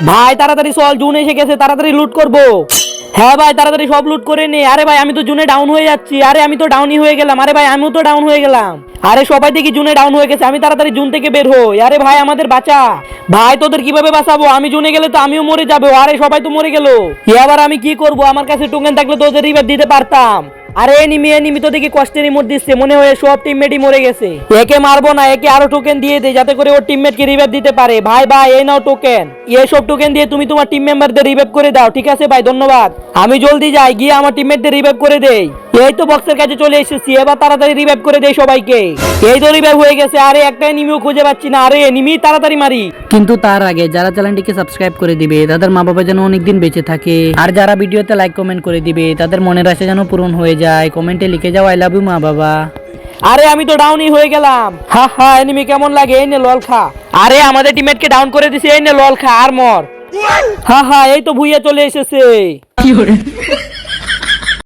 ভাই তাড়াতাড়ি চল, জুন এসে গেছে, তাড়াতাড়ি লুট করবো। হ্যাঁ ভাই তাড়াতাড়ি সব লুট করে নে। আরে ভাই আমি তো জুনে ডাউন হয়ে যাচ্ছি। আরে আমি তো ডাউনই হয়ে গেলাম। আরে ভাই আমিও তো ডাউন হয়ে গেলাম। আরে সবাই দেখি জুনে ডাউন হয়ে গেছে, আমি তাড়াতাড়ি জুন থেকে বের হই। আরে ভাই আমাদের বাঁচা। ভাই তোদের কিভাবে বাঁচাবো? আমি জুনে গেলে তো আমিও মরে যাবো। আরে সবাই তো মরে গেল। এবার আমি কি করব? আমার কাছে টোকেন থাকলে তো ওদের রিভাইভ দিতে পারতাম। আরে এনিমি তো দেখি কষ্টের রিমোট দিচ্ছে, মনে হয় সব টিমমেটই মরে গেছে। একে মারবো না, একে আরো টোকেন দিয়ে দে যাতে করে ওর টিমমেটকে রিভাইভ দিতে পারে। ভাই ভাই এই নাও টোকেন, এই সব টোকেন দিয়ে তুমি তোমার টিম মেম্বারদের রিভাইভ করে দাও। ঠিক আছে ভাই, ধন্যবাদ। আমি জলদি যাই, গিয়ে আমার টিমমেটদের রিভাইভ করে দেই। এই তো বক্সের কাছে চলে এসেছি, এবার তাড়াতাড়ি রিভাইভ করে দেই সবাইকে। এই তো রিভাইভ হয়ে গেছে। আরে একটা এনিমিও খুঁজে পাচ্ছি না। আরে এনিমি তাড়াতাড়ি মারি। কিন্তু তার আগে যারা চ্যানেলটিকে সাবস্ক্রাইব করে দিবে তাদের মা বাবা যেন অনেকদিন বেঁচে থাকে, আর যারা ভিডিওতে লাইক কমেন্ট করে দিবে তাদের মনের আশা যেন পূরণ হয়ে যায়। কমেন্টে লিখে যাও আই লাভ ইউ মা বাবা। আরে আমি তো ডাউনই হয়ে গেলাম। হা হা, এনিমি কেমন লাগে? এই নে লল খা। আরে আমাদের টিমমেটকে ডাউন করে দিছে, এই নে লল খা আর মর। হা হা, এই তো ভুইয়া চলে এসেছে।